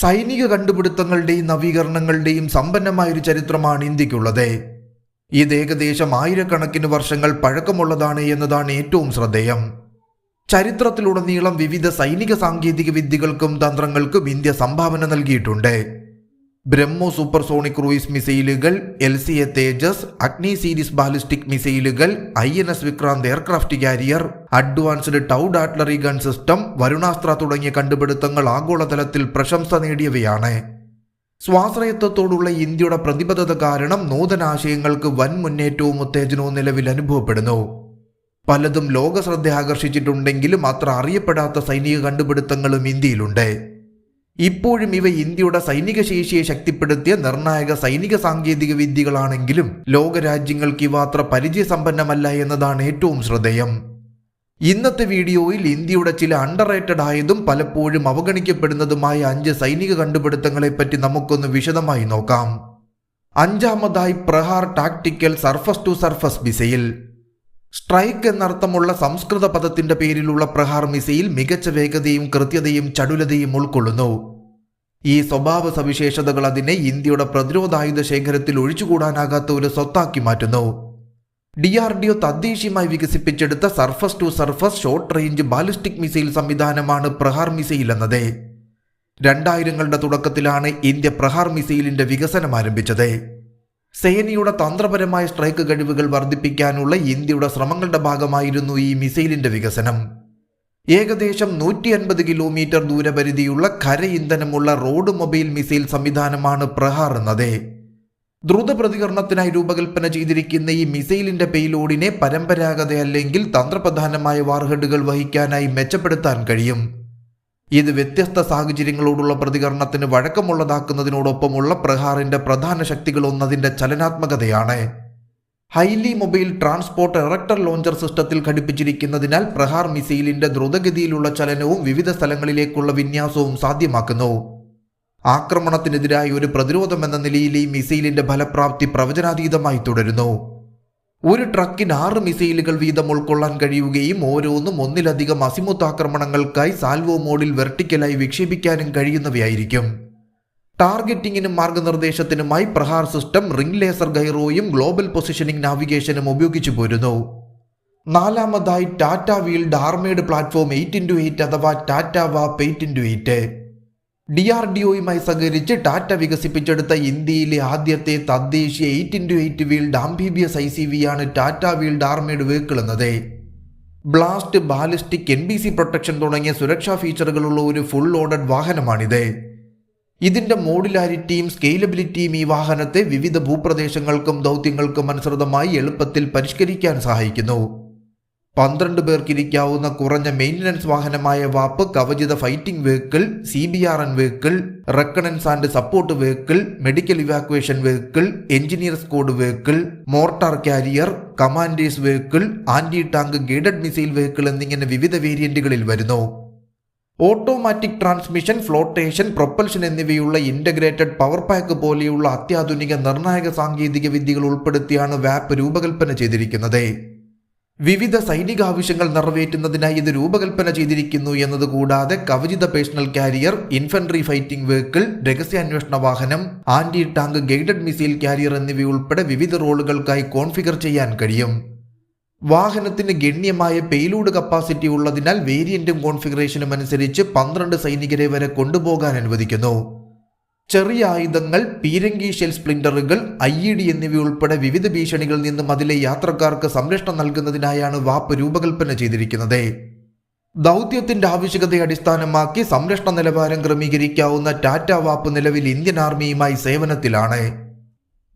സൈനിക കണ്ടുപിടുത്തങ്ങളുടെയും നവീകരണങ്ങളുടെയും സമ്പന്നമായൊരു ചരിത്രമാണ് ഇന്ത്യക്കുള്ളത്. ഇത് ഏകദേശം ആയിരക്കണക്കിന് വർഷങ്ങൾ പഴക്കമുള്ളതാണ് എന്നതാണ് ഏറ്റവും ശ്രദ്ധേയം. ചരിത്രത്തിലുടനീളം വിവിധ സൈനിക സാങ്കേതിക വിദ്യകൾക്കും തന്ത്രങ്ങൾക്കും ഇന്ത്യ സംഭാവന നൽകിയിട്ടുണ്ട്. ബ്രഹ്മോ സൂപ്പർസോണിക് ക്രൂയിസ് മിസൈലുകൾ, LCA തേജസ്, അഗ്നി സീരീസ് ബാലിസ്റ്റിക് മിസൈലുകൾ, INS Vikrant aircraft carrier, advanced towed artillery gun system, Varunastra തുടങ്ങിയ കണ്ടുപിടുത്തങ്ങൾ ആഗോളതലത്തിൽ പ്രശംസ നേടിയവയാണ്. സ്വാശ്രയത്വത്തോടുള്ള ഇന്ത്യയുടെ പ്രതിബദ്ധത കാരണം നൂതനാശയങ്ങൾക്ക് വൻ മുന്നേറ്റവും ഉത്തേജനവും നിലവിൽ അനുഭവപ്പെടുന്നു. പലതും ലോകശ്രദ്ധ ആകർഷിച്ചിട്ടുണ്ടെങ്കിലും അത്ര അറിയപ്പെടാത്ത സൈനിക കണ്ടുപിടുത്തങ്ങളും ഇന്ത്യയിലുണ്ട്. ഇപ്പോഴും ഇവ ഇന്ത്യയുടെ സൈനിക ശേഷിയെ ശക്തിപ്പെടുത്തിയ നിർണായക സൈനിക സാങ്കേതിക വിദ്യകളാണെങ്കിലും ലോകരാജ്യങ്ങൾക്ക് ഇവ അത്ര പരിചയസമ്പന്നമല്ല എന്നതാണ് ഏറ്റവും ശ്രദ്ധേയം. ഇന്നത്തെ വീഡിയോയിൽ ഇന്ത്യയുടെ ചില അണ്ടർറേറ്റഡ് ആയതും പലപ്പോഴും അവഗണിക്കപ്പെടുന്നതുമായ 5 സൈനിക കണ്ടുപിടുത്തങ്ങളെപ്പറ്റി നമുക്കൊന്ന് വിശദമായി നോക്കാം. അഞ്ചാമതായി Prahaar tactical surface to surface missile. Strike എന്നർത്ഥമുള്ള സംസ്കൃത പദത്തിന്റെ പേരിലുള്ള പ്രഹാർ മിസൈൽ മികച്ച വേഗതയും കൃത്യതയും ചടുലതയും ഉൾക്കൊള്ളുന്നു. ഈ സ്വഭാവ സവിശേഷതകൾ അതിനെ ഇന്ത്യയുടെ പ്രതിരോധായുധ ശേഖരത്തിൽ ഒഴിച്ചുകൂടാനാകാത്ത ഒരു സ്വത്താക്കി മാറ്റുന്നു. DRDO തദ്ദേശീയമായി വികസിപ്പിച്ചെടുത്ത surface to surface short range ballistic missile സംവിധാനമാണ് പ്രഹാർ മിസൈൽ എന്നത്. 2000കളുടെ തുടക്കത്തിലാണ് ഇന്ത്യ പ്രഹാർ മിസൈലിന്റെ വികസനം ആരംഭിച്ചത്. സേനയുടെ തന്ത്രപരമായ സ്ട്രൈക്ക് കഴിവുകൾ വർദ്ധിപ്പിക്കാനുള്ള ഇന്ത്യയുടെ ശ്രമങ്ങളുടെ ഭാഗമായിരുന്നു ഈ മിസൈലിന്റെ വികസനം. ഏകദേശം 150 കിലോമീറ്റർ ദൂരപരിധിയുള്ള കര ഇന്ധനമുള്ള റോഡ് മൊബൈൽ മിസൈൽ സംവിധാനമാണ് പ്രഹാർ എന്നത്. ദ്രുത പ്രതികരണത്തിനായി രൂപകൽപ്പന ചെയ്തിരിക്കുന്ന ഈ മിസൈലിന്റെ പേലോഡിനെ പരമ്പരാഗത അല്ലെങ്കിൽ തന്ത്രപ്രധാനമായ വാർഹെഡുകൾ വഹിക്കാനായി മെച്ചപ്പെടുത്താൻ കഴിയും. ഇത് വ്യത്യസ്ത സാഹചര്യങ്ങളോടുള്ള പ്രതികരണത്തിന് വഴക്കമുള്ളതാക്കുന്നതിനോടൊപ്പമുള്ള പ്രഹാറിന്റെ പ്രധാന ശക്തികളൊന്നതിന്റെ ചലനാത്മകതയാണ്. Highly mobile transport erector launcher സിസ്റ്റത്തിൽ ഘടിപ്പിച്ചിരിക്കുന്നതിനാൽ പ്രഹാർ മിസൈലിന്റെ ദ്രുതഗതിയിലുള്ള ചലനവും വിവിധ സ്ഥലങ്ങളിലേക്കുള്ള വിന്യാസവും സാധ്യമാക്കുന്നു. ആക്രമണത്തിനെതിരായ ഒരു പ്രതിരോധം എന്ന നിലയിൽ ഈ മിസൈലിന്റെ ഫലപ്രാപ്തി പ്രവചനാതീതമായി തുടരുന്നു. ഒരു ട്രക്കിന് 6 മിസൈലുകൾ വീതം ഉൾക്കൊള്ളാൻ കഴിയുകയും ഓരോന്നും ഒന്നിലധികം അസിമുത്ത് ആക്രമണങ്ങൾക്കായി സാൽവോ മോഡിൽ വെർട്ടിക്കലായി വിക്ഷേപിക്കാനും കഴിയുന്നവയായിരിക്കും. ടാർഗറ്റിങ്ങിനും മാർഗനിർദ്ദേശത്തിനുമായി പ്രഹാർ സിസ്റ്റം റിംഗ് ലേസർ ഗൈറോയും ഗ്ലോബൽ പൊസിഷനിംഗ് നാവിഗേഷനും ഉപയോഗിച്ചു പോരുന്നു. നാലാമതായി Tata wheeled armed platform 8x8 അഥവാ ടാറ്റ വാപ്പ് 8x8. DRDOയുമായി സഹകരിച്ച് ടാറ്റ വികസിപ്പിച്ചെടുത്ത ഇന്ത്യയിലെ ആദ്യത്തെ തദ്ദേശീയ 8x8 വീൽഡ് ആംഫീബിയസ് ICV ആണ് ടാറ്റ വീൽഡ് ആർമേഡ് വെഹിക്കിൾ എന്നത്. ബ്ലാസ്റ്റ്, ബാലിസ്റ്റിക്, NBC പ്രൊട്ടക്ഷൻ തുടങ്ങിയ സുരക്ഷാ ഫീച്ചറുകളുള്ള ഒരു ഫുൾ ലോഡഡ് വാഹനമാണിത്. ഇതിന്റെ മോഡുലാരിറ്റിയും സ്കെയിലബിലിറ്റിയും ഈ വാഹനത്തെ വിവിധ ഭൂപ്രദേശങ്ങൾക്കും ദൗത്യങ്ങൾക്കും അനുസൃതമായി എളുപ്പത്തിൽ പരിഷ്കരിക്കാൻ സഹായിക്കുന്നു. 12 പേർക്കിരിക്കാവുന്ന കുറഞ്ഞ മെയിൻ്റനൻസ് വാഹനമായ വാപ്പ് കവചിത fighting vehicle, CBRN vehicle, reconnaissance and support vehicle, medical evacuation vehicle, engineer squad vehicle, mortar carrier, commander's vehicle, anti tank guided missile vehicle എന്നിങ്ങനെ വിവിധ വേരിയന്റുകളിൽ വരുന്നു. ഓട്ടോമാറ്റിക് ട്രാൻസ്മിഷൻ, ഫ്ലോട്ടേഷൻ, പ്രൊപ്പൽഷൻ എന്നിവയുള്ള ഇന്റഗ്രേറ്റഡ് പവർ പാക്ക് പോലെയുള്ള അത്യാധുനിക നിർണായക സാങ്കേതിക വിദ്യകൾ ഉൾപ്പെടുത്തിയാണ് വാപ്പ് രൂപകൽപ്പന ചെയ്തിരിക്കുന്നത്. വിവിധ സൈനിക ആവശ്യങ്ങൾ നിറവേറ്റുന്നതിനായി ഇത് രൂപകൽപ്പന ചെയ്തിരിക്കുന്നു എന്നതുകൂടാതെ കവചിത personnel carrier, infantry fighting vehicle, രഹസ്യാന്വേഷണ വാഹനം, anti tank guided missile carrier എന്നിവയുൾപ്പെടെ വിവിധ റോളുകൾക്കായി കോൺഫിഗർ ചെയ്യാൻ കഴിയും. വാഹനത്തിന് ഗണ്യമായ പേലോഡ് കപ്പാസിറ്റി ഉള്ളതിനാൽ വേരിയന്റും കോൺഫിഗറേഷനും അനുസരിച്ച് 12 സൈനികരെ വരെ കൊണ്ടുപോകാൻ അനുവദിക്കുന്നു. ചെറിയ ആയുധങ്ങൾ, പീരങ്കി ഷെൽ സ്പ്ലിന്ററുകൾ, IED എന്നിവയുൾപ്പെടെ വിവിധ ഭീഷണികളിൽ നിന്നും അതിലെ യാത്രക്കാർക്ക് സംരക്ഷണം നൽകുന്നതിനായാണ് വാപ്പ് രൂപകൽപ്പന ചെയ്തിരിക്കുന്നത്. ദൗത്യത്തിന്റെ ആവശ്യകതയെ അടിസ്ഥാനമാക്കി സംരക്ഷണ നിലവാരം ക്രമീകരിക്കാവുന്ന ടാറ്റ വാപ്പ് നിലവിൽ ഇന്ത്യൻ ആർമിയുമായി സേവനത്തിലാണ്.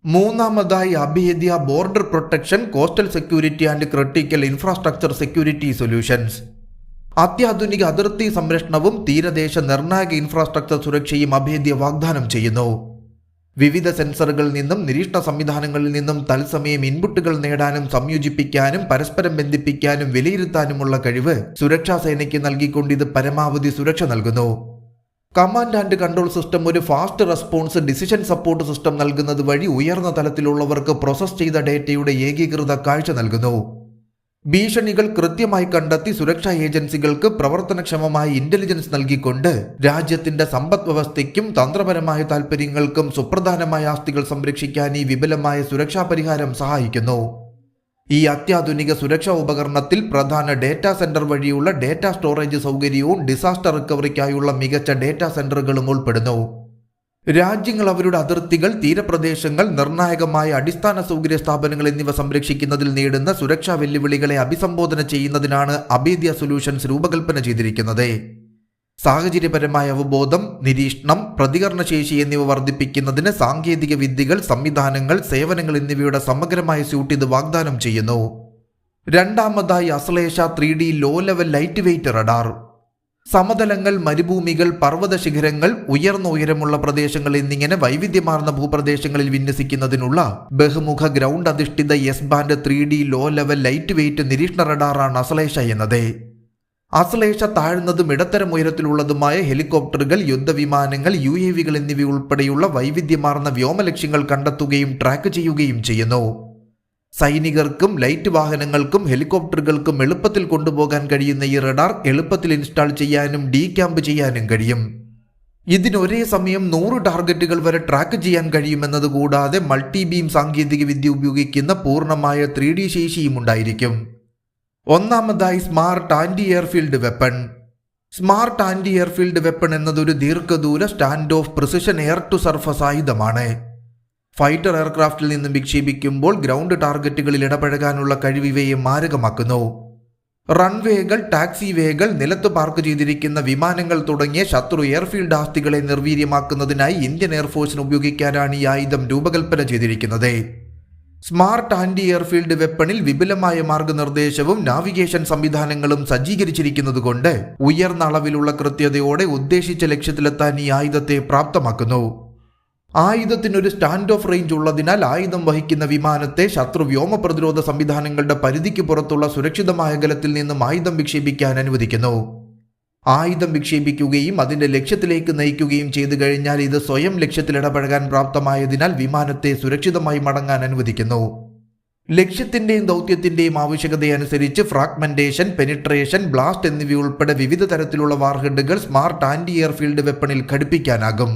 മൂന്നാമതായി Abhedya border protection, coastal security and critical infrastructure security solutions. അത്യാധുനിക അതിർത്തി സംരക്ഷണവും തീരദേശ നിർണായക ഇൻഫ്രാസ്ട്രക്ചർ സുരക്ഷയും അഭേദ്യ വാഗ്ദാനം ചെയ്യുന്നു. വിവിധ സെൻസറുകളിൽ നിന്നും നിരീക്ഷണ സംവിധാനങ്ങളിൽ നിന്നും തത്സമയം ഇൻപുട്ടുകൾ നേടാനും സംയോജിപ്പിക്കാനും പരസ്പരം ബന്ധിപ്പിക്കാനും വിലയിരുത്താനുമുള്ള കഴിവ് സുരക്ഷാ സേനയ്ക്ക് നൽകിക്കൊണ്ട് ഇത് പരമാവധി സുരക്ഷ നൽകുന്നു. കമാൻഡ് ആൻഡ് കൺട്രോൾ സിസ്റ്റം ഒരു fast response decision support system നൽകുന്നത് വഴി ഉയർന്ന തലത്തിലുള്ളവർക്ക് പ്രോസസ് ചെയ്ത ഡേറ്റയുടെ ഏകീകൃത കാഴ്ച നൽകുന്നു. ഭീഷണികൾ കൃത്യമായി കണ്ടെത്തി സുരക്ഷാ ഏജൻസികൾക്ക് പ്രവർത്തനക്ഷമമായ ഇന്റലിജൻസ് നൽകിക്കൊണ്ട് രാജ്യത്തിന്റെ സമ്പദ് വ്യവസ്ഥയ്ക്കും തന്ത്രപരമായ താൽപര്യങ്ങൾക്കും സുപ്രധാനമായ ആസ്തികൾ സംരക്ഷിക്കാൻ ഈ വിപുലമായ സുരക്ഷാ പരിഹാരം സഹായിക്കുന്നു. ഈ അത്യാധുനിക സുരക്ഷാ ഉപകരണത്തിൽ പ്രധാന ഡേറ്റാ സെന്റർ വഴിയുള്ള ഡേറ്റാ സ്റ്റോറേജ് സൗകര്യവും ഡിസാസ്റ്റർ റിക്കവറിക്കായുള്ള മികച്ച ഡേറ്റാ സെന്ററുകളും ഉൾപ്പെടുന്നു. രാജ്യങ്ങൾ അവരുടെ അതിർത്തികൾ, തീരപ്രദേശങ്ങൾ, നിർണായകമായ അടിസ്ഥാന സൗകര്യ സ്ഥാപനങ്ങൾ എന്നിവ സംരക്ഷിക്കുന്നതിൽ നേരിടുന്ന സുരക്ഷാ വെല്ലുവിളികളെ അഭിസംബോധന ചെയ്യുന്നതിനാണ് അഭേദ്യ സൊല്യൂഷൻസ് രൂപകൽപ്പന ചെയ്തിരിക്കുന്നത്. സാഹചര്യപരമായ അവബോധം, നിരീക്ഷണം, പ്രതികരണശേഷി എന്നിവ വർദ്ധിപ്പിക്കുന്നതിന് സാങ്കേതിക വിദ്യകൾ, സംവിധാനങ്ങൾ, സേവനങ്ങൾ എന്നിവയുടെ സമഗ്രമായ സ്യൂട്ട് ഇത് വാഗ്ദാനം ചെയ്യുന്നു. രണ്ടാമതായി Ashlesha 3D low level light weight radar. സമതലങ്ങൾ, മരുഭൂമികൾ, പർവ്വത ശിഖരങ്ങൾ, ഉയർന്ന ഉയരമുള്ള പ്രദേശങ്ങൾ എന്നിങ്ങനെ വൈവിധ്യമാർന്ന ഭൂപ്രദേശങ്ങളിൽ വിന്യസിക്കുന്നതിനുള്ള ബഹുമുഖ ഗ്രൗണ്ട് അധിഷ്ഠിത S band 3D low level light weight നിരീക്ഷണ റഡാറാണ് അസലേഷ എന്നത്. അസലേഷ താഴ്ന്നതും ഇടത്തരം ഉയരത്തിലുള്ളതുമായ ഹെലികോപ്റ്ററുകൾ, യുദ്ധവിമാനങ്ങൾ, UAVകൾ എന്നിവയുൾപ്പെടെയുള്ള വൈവിധ്യമാർന്ന വ്യോമലക്ഷ്യങ്ങൾ കണ്ടെത്തുകയും ട്രാക്ക് ചെയ്യുകയും ചെയ്യുന്നു. സൈനികർക്കും ലൈറ്റ് വാഹനങ്ങൾക്കും ഹെലികോപ്റ്ററുകൾക്കും എളുപ്പത്തിൽ കൊണ്ടുപോകാൻ കഴിയുന്ന ഈ റഡാർ എളുപ്പത്തിൽ ഇൻസ്റ്റാൾ ചെയ്യാനും ഡീക്യാമ്പ് ചെയ്യാനും കഴിയും. ഇതിന് ഒരേ സമയം 100 ടാർഗറ്റുകൾ വരെ ട്രാക്ക് ചെയ്യാൻ കഴിയുമെന്നതുകൂടാതെ മൾട്ടി ബീം സാങ്കേതിക വിദ്യ ഉപയോഗിക്കുന്ന പൂർണ്ണമായ 3D ശേഷിയും ഉണ്ടായിരിക്കും. ഒന്നാമതായി smart anti airfield weapon. Smart anti airfield weapon എന്നതൊരു ദീർഘദൂര stand off precision air to surface ആയുധമാണ്. ഫൈറ്റർ എയർക്രാഫ്റ്റിൽ നിന്നും വിക്ഷേപിക്കുമ്പോൾ ഗ്രൗണ്ട് ടാർഗറ്റുകളിൽ ഇടപഴകാനുള്ള കഴിവ് ഇവയെ മാരകമാക്കുന്നു. റൺവേകൾ, ടാക്സിവേകൾ, നിലത്ത് പാർക്ക് ചെയ്തിരിക്കുന്ന വിമാനങ്ങൾ തുടങ്ങിയ ശത്രു എയർഫീൽഡ് ആസ്തികളെ നിർവീര്യമാക്കുന്നതിനായി ഇന്ത്യൻ എയർഫോഴ്സിന് ഉപയോഗിക്കാനാണ് ഈ ആയുധം രൂപകൽപ്പന ചെയ്തിരിക്കുന്നത്. സ്മാർട്ട് ആന്റി എയർഫീൽഡ് വെപ്പണിൽ വിപുലമായ മാർഗനിർദ്ദേശവും നാവിഗേഷൻ സംവിധാനങ്ങളും സജ്ജീകരിച്ചിരിക്കുന്നതുകൊണ്ട് ഉയർന്ന അളവിലുള്ള കൃത്യതയോടെ ഉദ്ദേശിച്ച ലക്ഷ്യത്തിലെത്താൻ ഈ ആയുധത്തെ പ്രാപ്തമാക്കുന്നു. ആയുധത്തിനൊരു സ്റ്റാൻഡ് ഓഫ് റേഞ്ച് ഉള്ളതിനാൽ ആയുധം വഹിക്കുന്ന വിമാനത്തെ ശത്രു വ്യോമ പ്രതിരോധ സംവിധാനങ്ങളുടെ പരിധിക്ക് പുറത്തുള്ള സുരക്ഷിതമായ അകലത്തിൽ നിന്നും ആയുധം വിക്ഷേപിക്കാൻ അനുവദിക്കുന്നു. ആയുധം വിക്ഷേപിക്കുകയും അതിന്റെ ലക്ഷ്യത്തിലേക്ക് നയിക്കുകയും ചെയ്തു കഴിഞ്ഞാൽ ഇത് സ്വയം ലക്ഷ്യത്തിൽ ഇടപഴകാൻ പ്രാപ്തമായതിനാൽ വിമാനത്തെ സുരക്ഷിതമായി മടങ്ങാൻ അനുവദിക്കുന്നു. ലക്ഷ്യത്തിന്റെയും ദൗത്യത്തിന്റെയും ആവശ്യകതയനുസരിച്ച് ഫ്രാഗ്മെന്റേഷൻ, പെനിട്രേഷൻ, ബ്ലാസ്റ്റ് എന്നിവയുൾപ്പെടെ വിവിധ തരത്തിലുള്ള വാർഹെഡുകൾ സ്മാർട്ട് ആന്റി എയർഫീൽഡ് വെപ്പണിൽ ഘടിപ്പിക്കാനാകും.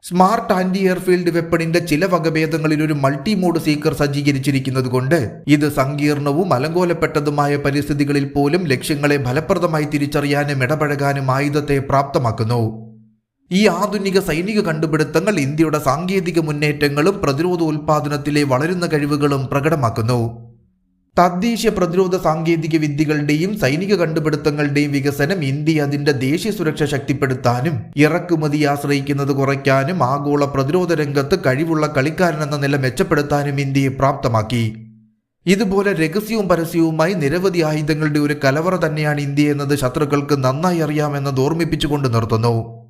സ്മാർട്ട് ആന്റി എയർഫീൽഡ് വെപ്പണിന്റെ ചില വകഭേദങ്ങളിൽ ഒരു മൾട്ടി മോഡ് സീക്കർ സജ്ജീകരിച്ചിരിക്കുന്നതുകൊണ്ട് ഇത് സങ്കീർണവും അലങ്കോലപ്പെട്ടതുമായ പരിസ്ഥിതികളിൽ പോലും ലക്ഷ്യങ്ങളെ ഫലപ്രദമായി തിരിച്ചറിയാനും ഇടപഴകാനും ആയുധത്തെ പ്രാപ്തമാക്കുന്നു. ഈ ആധുനിക സൈനിക കണ്ടുപിടുത്തങ്ങൾ ഇന്ത്യയുടെ സാങ്കേതിക മുന്നേറ്റങ്ങളും പ്രതിരോധ ഉൽപാദനത്തിലെ വളരുന്ന കഴിവുകളും പ്രകടമാക്കുന്നു. തദ്ദേശീയ പ്രതിരോധ സാങ്കേതിക വിദ്യകളുടെയും സൈനിക കണ്ടുപിടുത്തങ്ങളുടെയും വികസനം ഇന്ത്യ അതിന്റെ ദേശീയ സുരക്ഷ ശക്തിപ്പെടുത്താനും ഇറക്കുമതിയെ ആശ്രയിക്കുന്നത് കുറയ്ക്കാനും ആഗോള പ്രതിരോധ രംഗത്ത് കഴിവുള്ള കളിക്കാരനെന്ന നില മെച്ചപ്പെടുത്താനും ഇന്ത്യയെ പ്രാപ്തമാക്കി. ഇതുപോലെ രഹസ്യവും പരസ്യവുമായി നിരവധി ആയുധങ്ങളുടെ ഒരു കലവറ തന്നെയാണ് ഇന്ത്യ എന്നത് ശത്രുക്കൾക്ക് നന്നായി അറിയാമെന്നത് ഓർമ്മിപ്പിച്ചുകൊണ്ട് നിർത്തുന്നു.